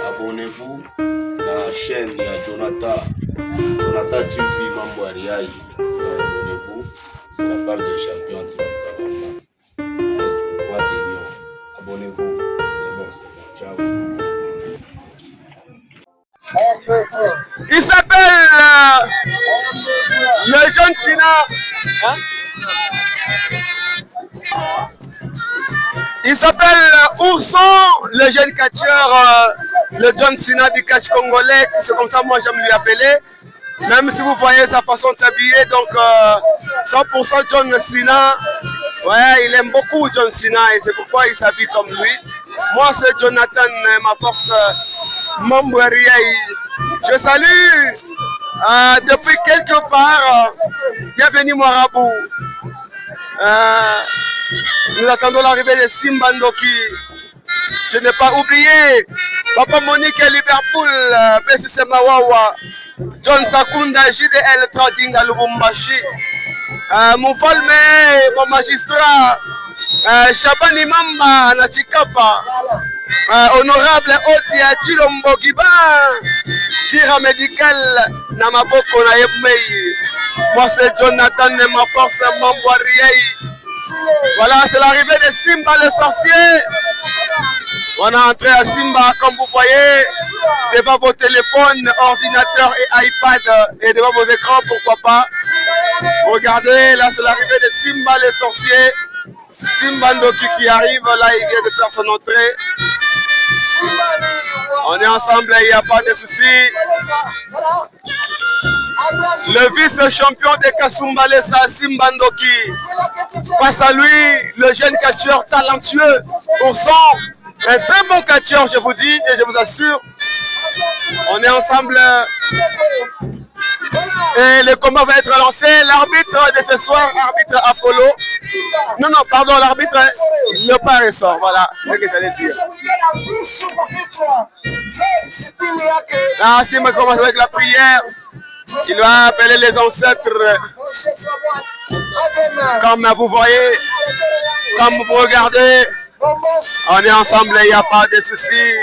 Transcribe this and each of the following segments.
Abonnez-vous à la chaîne de Jonathan TV Mambo Ariaï. Abonnez-vous, c'est la part des champions anti-Kabamba. Roi des Lions. Abonnez-vous, c'est bon, ciao. Il s'appelle le jeune Sina. Hein? Il s'appelle Ourson, le jeune catcheur, le John Cena du catch congolais. C'est comme ça moi j'aime lui appeler. Même si vous voyez sa façon de s'habiller, donc 100% John Cena. Ouais, il aime beaucoup John Cena et c'est pourquoi il s'habille comme lui. Moi c'est Jonathan, ma force Mambo Ariaï. Je salue depuis quelque part. Bienvenue Marabout. Nous attendons l'arrivée de Simba Ndoki. Je n'ai pas oublié Papa Monique et Liverpool, PCC Mawawa, John Sakunda, JDL Trading à Lubumbashi, mon Falme, mon magistrat, Shabani Mamba, Nachikapa, honorable Otia Chilombo Giba, Kira Médical, Namaboko Naebmei. Moi c'est Jonathan de ma force Mambo Ariaï. Voilà, c'est l'arrivée de Simba le sorcier. On est entré à Simba, comme vous voyez, devant vos téléphones, ordinateurs et iPad et devant vos écrans, pourquoi pas. Regardez, là c'est l'arrivée de Simba le sorcier. Simba Ndoki qui arrive, là il vient de faire son entrée. On est ensemble, il n'y a pas de soucis. Le vice-champion de Kasumbalesa, Simba Ndoki. Face à lui, le jeune catcheur talentueux, Ourson. Un très bon catcheur, je vous dis, et je vous assure. On est ensemble. Et le combat va être lancé. L'arbitre de ce soir, arbitre Apollo. Non, pardon, l'arbitre le père sort. Voilà, c'est ce que j'allais dire. Ah, Simba commence avec la prière. Il va appeler les ancêtres. Comme vous voyez, comme vous regardez, on est ensemble, il n'y a pas de soucis.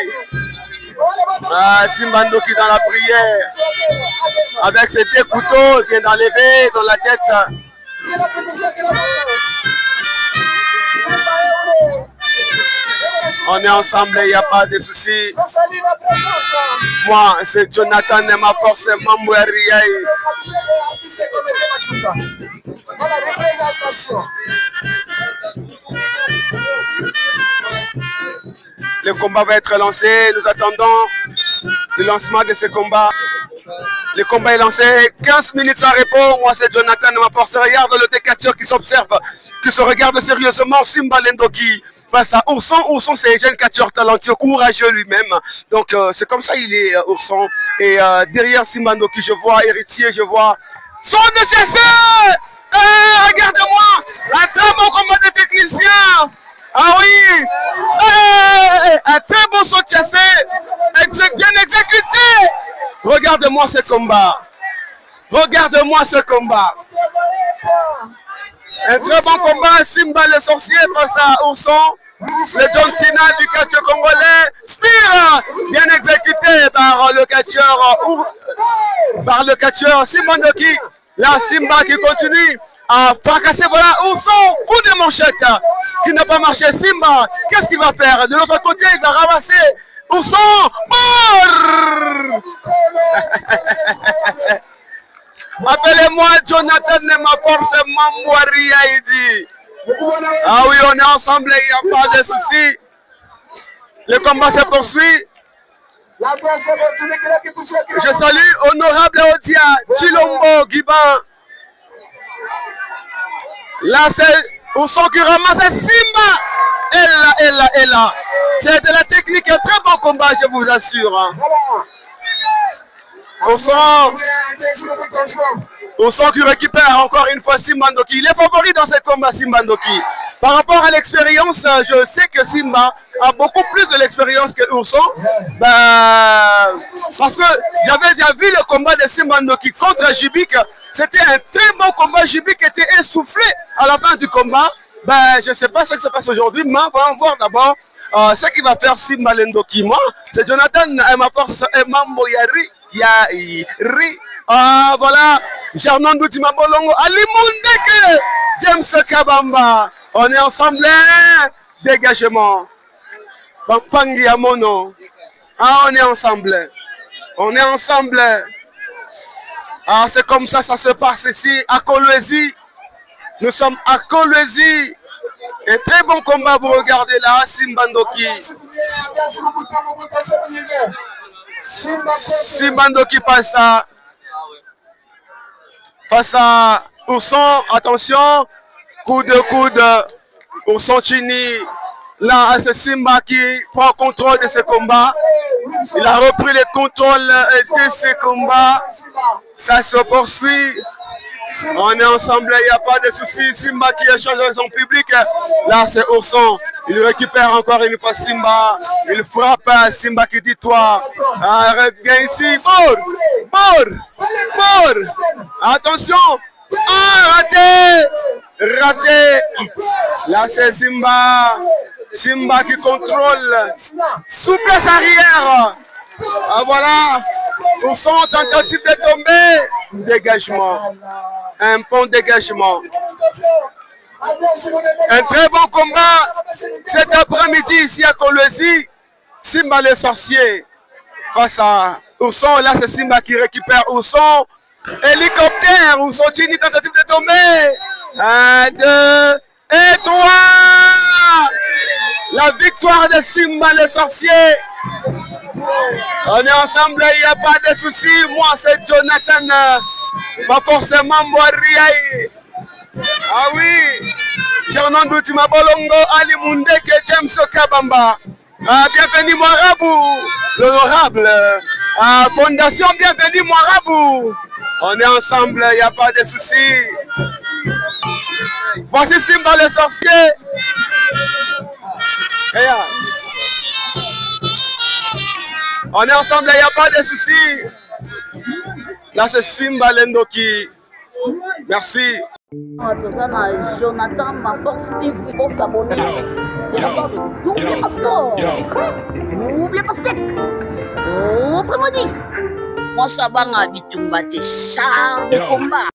Simba Ndoki dans la prière. Avec ses deux couteaux, il vient d'enlever dans la tête. On est ensemble, il n'y a pas de soucis. Moi, c'est Jonathan de ma force, Mambo Ariaï. Le combat va être lancé. Nous attendons le lancement de ce combat. Le combat est lancé. 15 minutes sans réponse. Moi, c'est Jonathan de ma force. Regarde le décatcheur qui s'observe, qui se regarde sérieusement. Simba Ndoki face à Ourson. Ourson, c'est un jeune catcheur talentueux, courageux lui-même. Donc, c'est comme ça il est, Ourson. Et derrière Simba Ndoki, je vois Héritier, je vois son de chasseur. Regardez-moi, un très bon combat de technicien. Ah oui, un très bon saut de chassé, bien exécuté. Regardez-moi ce combat. Regardez-moi ce combat. Un très bon combat, Simba le sorcier face à Ourson. Le John Cena du catcheur congolais. Spire, bien exécuté par le catcheur Simba Ndoki. Là, Simba qui continue à fracasser, voilà, Ourson, coup de manchette qui n'a pas marché. Simba, qu'est-ce qu'il va faire? De l'autre côté, il va ramasser Ourson. Appelez-moi Jonathan de ma force Mambo Ariaï. Ah oui, on est ensemble, il n'y a pas de soucis. Le combat se poursuit. Je salue honorable Odia Chilombo Giba. Là, c'est Ourson qui ramasse Simba. Et là. C'est de la technique, un très bon combat, je vous assure. Ourson qui récupère encore une fois Simba Ndoki. Il est favori dans ce combat, Simba Ndoki. Par rapport à l'expérience, je sais que Simba a beaucoup plus de l'expérience que Ourson. Parce que j'avais déjà vu le combat de Simba Ndoki contre Jibik. C'était un très bon combat. Jibik était essoufflé à la fin du combat. Je ne sais pas ce qui se passe aujourd'hui, mais on va en voir d'abord ce qui va faire Simba Lendoki, moi, c'est Jonathan Mambo Yari. Voilà, Germain Doutima Bolongo, Ali Mundeke, James Kabamba. On est ensemble, dégagement. Bampangi Amono. On est ensemble. On est ensemble. C'est comme ça se passe ici à Kolwezi. Nous sommes à Kolwezi. Un très bon combat, vous regardez là, Simba Ndoki. Simba Ndoki face à Ourson. Attention, coup de coude. Ourson Chini. Là, c'est Simba qui prend contrôle de ce combat. Il a repris le contrôle de ce combat. Ça se poursuit. On est ensemble, il n'y a pas de souci. Simba qui échange avec son public. Là, c'est Ourson. Il récupère encore une fois Simba. Il frappe Simba qui dit toi. Reviens ici. Bord. Attention. Raté. Là, c'est Simba. Simba qui contrôle. Souplesse arrière. Voilà. Ourson tentative de tomber. Dégagement. Un bon dégagement. Un très bon combat cet après-midi ici à Kolwezi. Simba le sorcier face à Ourson. Là, c'est Simba qui récupère Ourson. Hélicoptère. Ourson Chini tentative de tomber. 1, 2 et 3. La victoire de Simba le sorcier. On est ensemble, il n'y a pas de souci. Moi, c'est Jonathan. Pas forcément Boariaï. Ah oui. Germain Doutima Bolongo, Ali Mundeke, James Kabamba. Bienvenue Moirabou, l'honorable. Fondation, bienvenue Moirabou. On est ensemble, il n'y a pas de souci. Voici Simba le sorcier. On est ensemble, il n'y a pas de souci. Là, c'est Simba Lendoki. Merci. Jonathan, ma force TV pour s'abonner. Et la part de Double Pastor. Double Pastek. Autrement dit, moi, Chabang Abitumba, t'es char de combat.